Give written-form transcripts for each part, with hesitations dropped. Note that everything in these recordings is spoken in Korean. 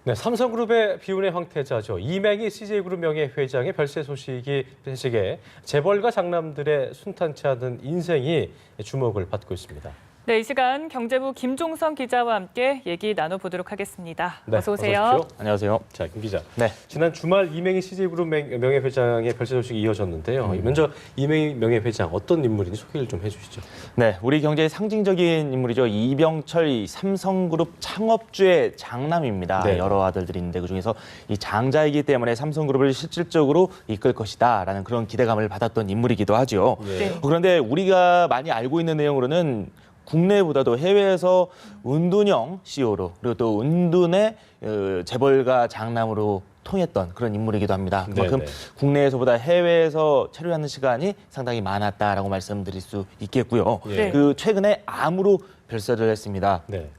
네, 삼성그룹의 비운의 황태자죠. 이맹희 CJ그룹 명예회장의 별세 소식에 재벌과 장남들의 순탄치 않은 인생이 주목을 받고 있습니다. 네, 이 시간 경제부 김종성 기자와 함께 얘기 나눠보도록 하겠습니다. 네, 어서 오세요. 어서 오십시오. 안녕하세요. 자, 김 기자. 네. 지난 주말 이맹희 CJ그룹 명예회장의 별세 소식이 이어졌는데요. 먼저 이맹희 명예회장 어떤 인물인지 소개를 좀 해주시죠. 네, 우리 경제의 상징적인 인물이죠. 이병철 삼성그룹 창업주의 장남입니다. 네. 여러 아들들이 있는데 그중에서 이 장자이기 때문에 삼성그룹을 실질적으로 이끌 것이다라는 그런 기대감을 받았던 인물이기도 하죠. 네. 그런데 우리가 많이 알고 있는 내용으로는 국내보다도 해외에서 은둔형 CEO로 그리고 또 은둔의 재벌가 장남으로 통했던 그런 인물이기도 합니다. 그만큼 네네. 국내에서보다 해외에서 체류하는 시간이 상당히 많았다라고 말씀드릴 수 있겠고요. 네. 그 최근에 암으로 별세를 했습니다. 네.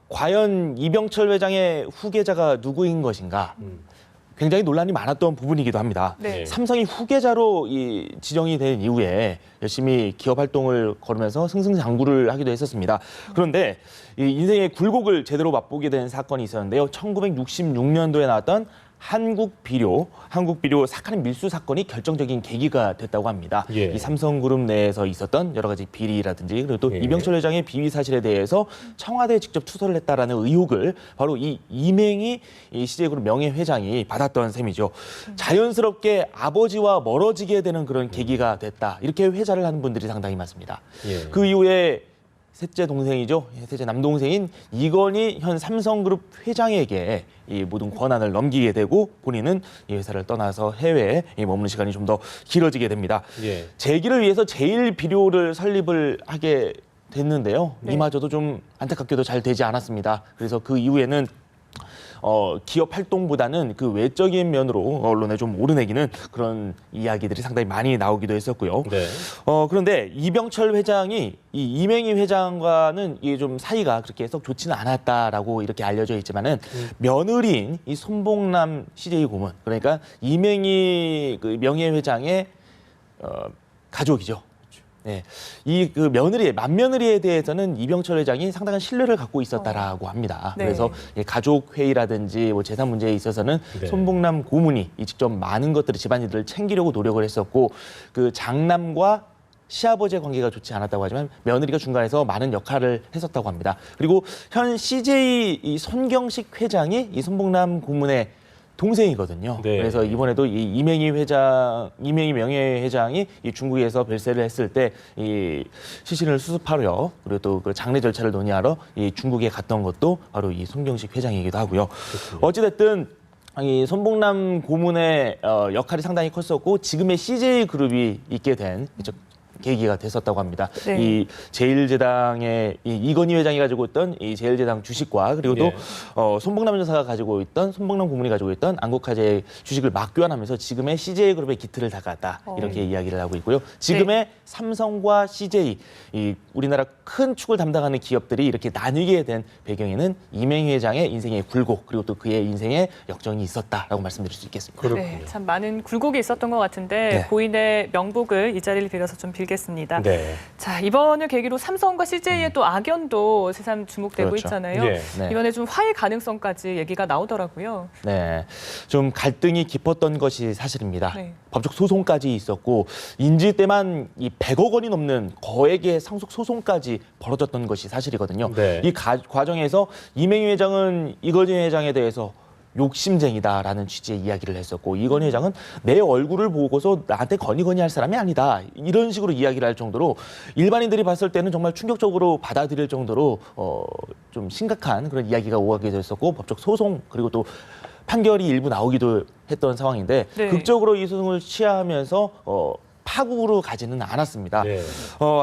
과연 이병철 회장의 후계자가 누구인 것인가? 굉장히 논란이 많았던 부분이기도 합니다. 네. 삼성이 후계자로 지정이 된 이후에 열심히 기업 활동을 걸으면서 승승장구를 하기도 했었습니다. 그런데 이 인생의 굴곡을 제대로 맛보게 된 사건이 있었는데요. 1966년도에 나왔던 한국비료 사카린 밀수 사건이 결정적인 계기가 됐다고 합니다. 예. 이 삼성그룹 내에서 있었던 여러 가지 비리라든지 그리고 또 예. 이병철 회장의 비위 사실에 대해서 청와대에 직접 투서를 했다라는 의혹을 바로 이 이맹희 CJ그룹 명예회장이 받았던 셈이죠. 자연스럽게 아버지와 멀어지게 되는 그런 계기가 됐다. 이렇게 회자를 하는 분들이 상당히 많습니다. 예. 그 이후에 셋째 동생이죠. 셋째 남동생인 이건희 현 삼성그룹 회장에게 이 모든 권한을 넘기게 되고 본인은 이 회사를 떠나서 해외에 머무는 시간이 좀 더 길어지게 됩니다. 예. 재기를 위해서 제일비료를 설립을 하게 됐는데요. 네. 이마저도 좀 안타깝게도 잘 되지 않았습니다. 그래서 그 이후에는 기업 활동보다는 그 외적인 면으로 언론에 좀 오르내기는 그런 이야기들이 상당히 많이 나오기도 했었고요. 네. 그런데 이병철 회장이 이 이맹희 회장과는 이게 좀 사이가 그렇게 썩 좋지는 않았다라고 이렇게 알려져 있지만은 며느리인 이 손봉남 CJ 고문, 그러니까 이맹희 그 명예회장의 가족이죠. 네, 이 그 맏며느리에 대해서는 이병철 회장이 상당한 신뢰를 갖고 있었다라고 합니다. 네. 그래서 가족 회의라든지 뭐 재산 문제에 있어서는 네. 손봉남 고문이 직접 많은 것들을 집안일들을 챙기려고 노력을 했었고 그 장남과 시아버지의 관계가 좋지 않았다고 하지만 며느리가 중간에서 많은 역할을 했었다고 합니다. 그리고 현 CJ 이 손경식 회장이 이 손봉남 고문의 동생이거든요. 네. 그래서 이번에도 이 이맹희 명예회장이 이 중국에서 별세를 했을 때 이 시신을 수습하려 그리고 또 그 장례 절차를 논의하러 이 중국에 갔던 것도 바로 이 손경식 회장이기도 하고요. 어찌됐든 이 손봉남 고문의 역할이 상당히 컸었고 지금의 CJ 그룹이 있게 된 계기가 됐었다고 합니다. 네. 이 제일제당의 이건희 회장이 가지고 있던 이 제일제당 주식과 그리고 또 예. 손봉남 여사가 가지고 있던 손봉남 고문이 가지고 있던 안국화재 주식을 맞교환하면서 지금의 CJ그룹의 기틀을 닦았다 이렇게 이야기를 하고 있고요. 지금의 삼성과 CJ 이 우리나라 큰 축을 담당하는 기업들이 이렇게 나뉘게 된 배경에는 이맹희 회장의 인생의 굴곡 그리고 또 그의 인생의 역정이 있었다라고 말씀드릴 수 있겠습니다. 그렇군요. 네, 참 많은 굴곡이 있었던 것 같은데 네. 고인의 명복을 이 자리를 빌어서 좀 빌겠습니다. 네. 자, 이번을 계기로 삼성과 CJ의 또 악연도 새삼 주목되고 그렇죠. 있잖아요. 예. 네. 이번에 좀 화해 가능성까지 얘기가 나오더라고요. 네, 좀 갈등이 깊었던 것이 사실입니다. 네. 법적 소송까지 있었고 인지 때만 이 100억 원이 넘는 거액의 상속 소송까지 벌어졌던 것이 사실이거든요. 네. 이 과정에서 이맹희 회장은 이건희 회장에 대해서 욕심쟁이다라는 취지의 이야기를 했었고 이건희 회장은 내 얼굴을 보고서 나한테 건의건의 할 사람이 아니다. 이런 식으로 이야기를 할 정도로 일반인들이 봤을 때는 정말 충격적으로 받아들일 정도로 좀 심각한 그런 이야기가 오가게 됐었고 법적 소송 그리고 또 판결이 일부 나오기도 했던 상황인데 네. 극적으로 이 소송을 취하하면서 파국으로 가지는 않았습니다. 네.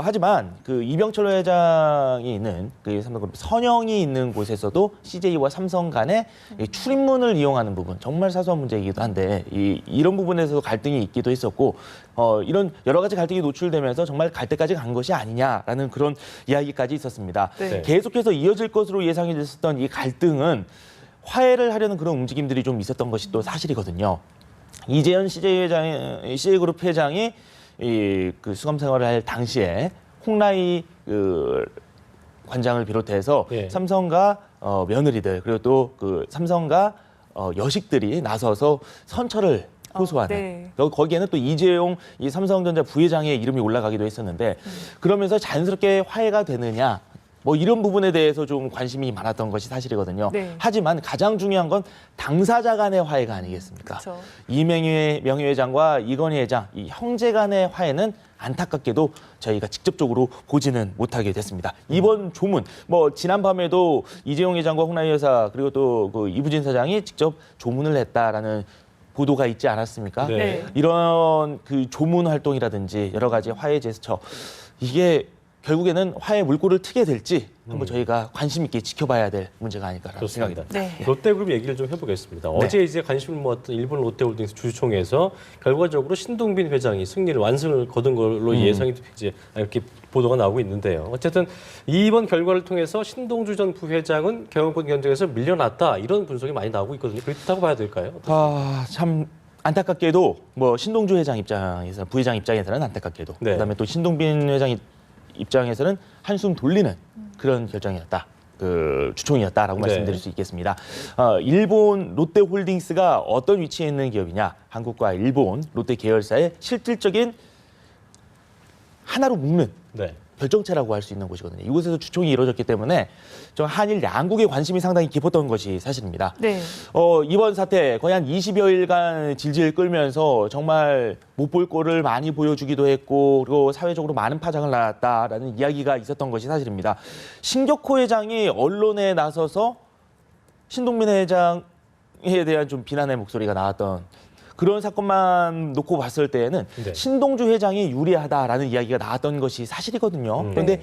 하지만 그 이병철 회장이 있는 그 삼성그룹 선영이 있는 곳에서도 CJ와 삼성 간의 이 출입문을 이용하는 부분 정말 사소한 문제이기도 한데 이런 부분에서 갈등이 있기도 했었고 이런 여러 가지 갈등이 노출되면서 정말 갈 때까지 간 것이 아니냐라는 그런 이야기까지 있었습니다. 네. 계속해서 이어질 것으로 예상이 됐었던 이 갈등은 화해를 하려는 그런 움직임들이 좀 있었던 것이 또 사실이거든요. 이재현 CJ그룹 회장이 그 수감 생활을 할 당시에 홍라희 관장을 비롯해서 예. 삼성과 며느리들 그리고 또 그 삼성과 여식들이 나서서 선처를 호소하는 네. 거기에는 또 이재용 이 삼성전자 부회장의 이름이 올라가기도 했었는데 그러면서 자연스럽게 화해가 되느냐 뭐 이런 부분에 대해서 좀 관심이 많았던 것이 사실이거든요. 네. 하지만 가장 중요한 건 당사자 간의 화해가 아니겠습니까? 그렇죠. 이명희 명예회장과 이건희 회장 이 형제 간의 화해는 안타깝게도 저희가 직접적으로 보지는 못하게 됐습니다. 이번 조문, 뭐 지난밤에도 이재용 회장과 홍나희 여사 그리고 또 그 이부진 사장이 직접 조문을 했다라는 보도가 있지 않았습니까? 네. 이런 그 조문 활동이라든지 여러 가지 화해 제스처 이게 결국에는 화해 물꼬를 트게 될지 한번 저희가 관심 있게 지켜봐야 될 문제가 아닐까라는 생각이 좋습니다. 듭니다. 네. 롯데그룹 얘기를 좀 해보겠습니다. 네. 어제 이제 관심을 모았던 일본 롯데홀딩스 주주총회에서 결과적으로 신동빈 회장이 승리를 완승을 거둔 걸로 예상이 이제 이렇게 보도가 나오고 있는데요. 어쨌든 이번 결과를 통해서 신동주 전 부회장은 경영권 경쟁에서 밀려났다 이런 분석이 많이 나오고 있거든요. 그렇다고 봐야 될까요? 참 안타깝게도 뭐 신동주 회장 입장에서 부회장 입장에서는 안타깝게도 네. 그다음에 또 신동빈 회장 입장에서는 한숨 돌리는 그런 결정이었다. 그 주총이었다라고 네. 말씀드릴 수 있겠습니다. 일본 롯데홀딩스가 어떤 위치에 있는 기업이냐? 한국과 일본 롯데 계열사의 실질적인 하나로 묶는 네. 결정체라고 할 수 있는 곳이거든요. 이곳에서 주총이 이루어졌기 때문에 좀 한일 양국의 관심이 상당히 깊었던 것이 사실입니다. 네. 이번 사태 거의 한 20여일간 질질 끌면서 정말 못 볼 꼴을 많이 보여주기도 했고 그리고 사회적으로 많은 파장을 낳았다라는 이야기가 있었던 것이 사실입니다. 신격호 회장이 언론에 나서서 신동빈 회장에 대한 좀 비난의 목소리가 나왔던 그런 사건만 놓고 봤을 때에는 네. 신동주 회장이 유리하다라는 이야기가 나왔던 것이 사실이거든요. 그런데 네.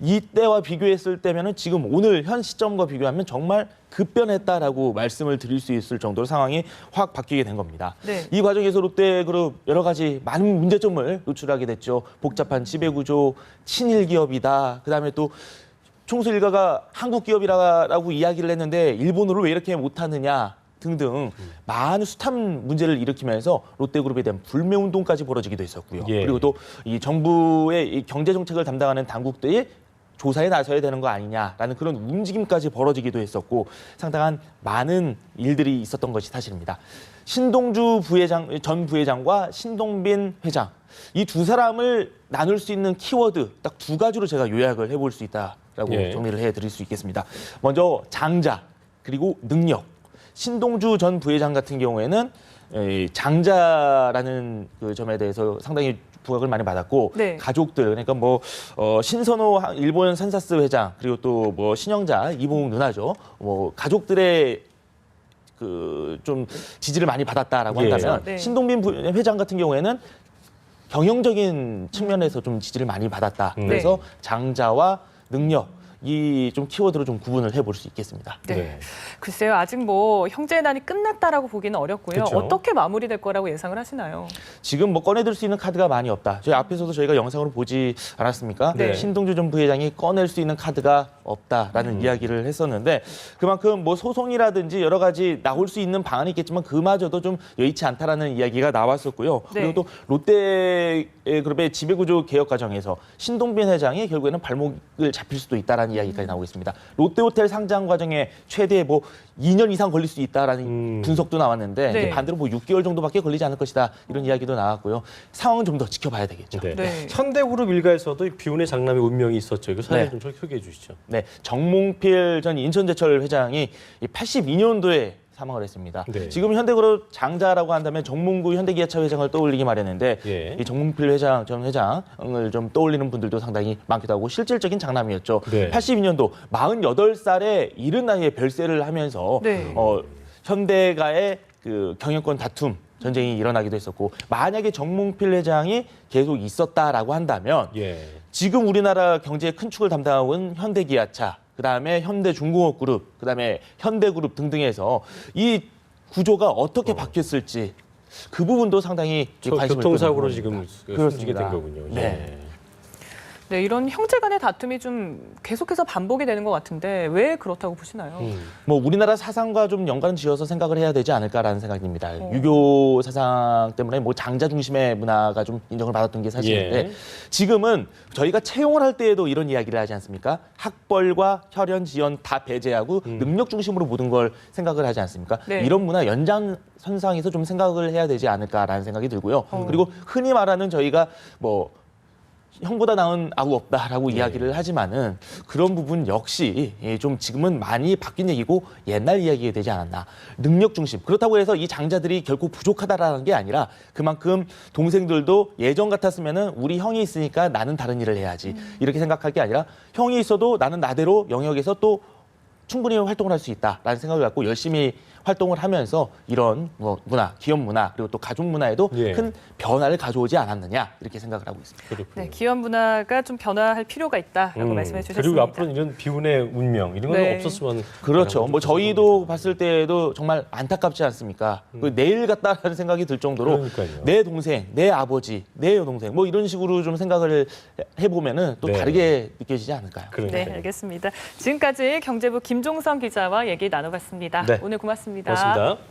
이때와 비교했을 때면은 지금 오늘 현 시점과 비교하면 정말 급변했다라고 말씀을 드릴 수 있을 정도로 상황이 확 바뀌게 된 겁니다. 네. 이 과정에서 롯데그룹 여러 가지 많은 문제점을 노출하게 됐죠. 복잡한 지배구조, 친일 기업이다. 그다음에 또 총수 일가가 한국 기업이라고 이야기를 했는데 일본어를 왜 이렇게 못하느냐. 등등 많은 숱한 문제를 일으키면서 롯데그룹에 대한 불매운동까지 벌어지기도 했었고요. 예. 그리고 또 이 정부의 이 경제 정책을 담당하는 당국들이 조사에 나서야 되는 거 아니냐라는 그런 움직임까지 벌어지기도 했었고 상당한 많은 일들이 있었던 것이 사실입니다. 신동주 전 부회장과 신동빈 회장 이 두 사람을 나눌 수 있는 키워드 딱 두 가지로 제가 요약을 해볼 수 있다라고 예. 정리를 해드릴 수 있겠습니다. 먼저 장자 그리고 능력. 신동주 전 부회장 같은 경우에는 장자라는 그 점에 대해서 상당히 부각을 많이 받았고 네. 가족들 그러니까 뭐 신선호 일본 산사스 회장 그리고 또 뭐 신영자 이봉욱 누나죠. 뭐 가족들의 그 좀 지지를 많이 받았다라고 예. 한다면 네. 신동빈 회장 같은 경우에는 경영적인 측면에서 좀 지지를 많이 받았다. 네. 그래서 장자와 능력 이 좀 키워드로 좀 구분을 해볼 수 있겠습니다. 네. 네. 글쎄요, 아직 뭐 형제난이 끝났다라고 보기는 어렵고요. 그쵸. 어떻게 마무리될 거라고 예상을 하시나요? 지금 뭐 꺼내들 수 있는 카드가 많이 없다. 저희 앞에서도 저희가 영상으로 보지 않았습니까? 네. 신동주 전 부회장이 꺼낼 수 있는 카드가 없다라는 이야기를 했었는데 그만큼 뭐 소송이라든지 여러 가지 나올 수 있는 방안이 있겠지만 그마저도 좀 여의치 않다라는 이야기가 나왔었고요. 네. 그리고 또 롯데그룹의 지배구조 개혁 과정에서 신동빈 회장이 결국에는 발목을 잡힐 수도 있다라는 이야기까지 나오고 있습니다. 롯데호텔 상장 과정에 최대 뭐 2년 이상 걸릴 수 있다라는 분석도 나왔는데 네. 이제 반대로 뭐 6개월 정도밖에 걸리지 않을 것이다 이런 이야기도 나왔고요. 상황은 좀 더 지켜봐야 되겠죠. 네. 네. 현대그룹 일가에서도 이 비운의 장남의 운명이 있었죠. 그 사례 네. 좀 소개해 주시죠. 네, 정몽필 전 인천제철 회장이 82년도에 사망을 했습니다. 네. 지금 현대그룹 장자라고 한다면 정몽구 현대기아차 회장을 떠올리기 마련인데 예. 이 정몽필 전 회장을 좀 떠올리는 분들도 상당히 많기도 하고 실질적인 장남이었죠. 네. 82년도 48살에 이른 나이에 별세를 하면서 네. 현대가의 그 경영권 다툼 전쟁이 일어나기도 했었고 만약에 정몽필 회장이 계속 있었다라고 한다면 예. 지금 우리나라 경제의 큰 축을 담당하고 있는 현대기아차, 그다음에 현대중공업그룹, 그다음에 현대그룹 등등에서 이 구조가 어떻게 바뀌었을지 그 부분도 상당히 관심을 교통사고로 끄는 지금 부분입니다. 숨지게 된 거군요. 네. 예. 네, 이런 형제 간의 다툼이 좀 계속해서 반복이 되는 것 같은데 왜 그렇다고 보시나요? 뭐 우리나라 사상과 좀 연관을 지어서 생각을 해야 되지 않을까라는 생각이 듭니다. 유교 사상 때문에 뭐 장자 중심의 문화가 좀 인정을 받았던 게 사실인데 예. 지금은 저희가 채용을 할 때에도 이런 이야기를 하지 않습니까? 학벌과 혈연, 지연 다 배제하고 능력 중심으로 모든 걸 생각을 하지 않습니까? 네. 이런 문화 연장선상에서 좀 생각을 해야 되지 않을까라는 생각이 들고요. 그리고 흔히 말하는 저희가 뭐 형보다 나은 아구 없다라고 이야기를 하지만은 그런 부분 역시 좀 지금은 많이 바뀐 얘기고 옛날 이야기가 되지 않았나. 능력 중심. 그렇다고 해서 이 장자들이 결코 부족하다라는 게 아니라 그만큼 동생들도 예전 같았으면은 우리 형이 있으니까 나는 다른 일을 해야지. 이렇게 생각할 게 아니라 형이 있어도 나는 나대로 영역에서 또 충분히 활동을 할 수 있다라는 생각을 갖고 열심히 활동을 하면서 이런 뭐 문화, 기업 문화 그리고 또 가족 문화에도 예. 큰 변화를 가져오지 않았느냐 이렇게 생각을 하고 있습니다. 그렇군요. 네, 기업 문화가 좀 변화할 필요가 있다라고 말씀해 주셨습니다. 그리고 앞으로는 이런 비운의 운명 이런 건 네. 없었으면 그렇죠. 하는 뭐 것도 저희도 좋습니다. 봤을 때도 정말 안타깝지 않습니까? 그 내일 같다라는 생각이 들 정도로 그러니까요. 내 동생, 내 아버지, 내 여동생 뭐 이런 식으로 좀 생각을 해보면은 또 네. 다르게 느껴지지 않을까요? 그러니까요. 네, 알겠습니다. 지금까지 경제부 김종성 기자와 얘기 나눠봤습니다. 네. 오늘 고맙습니다. 고맙습니다.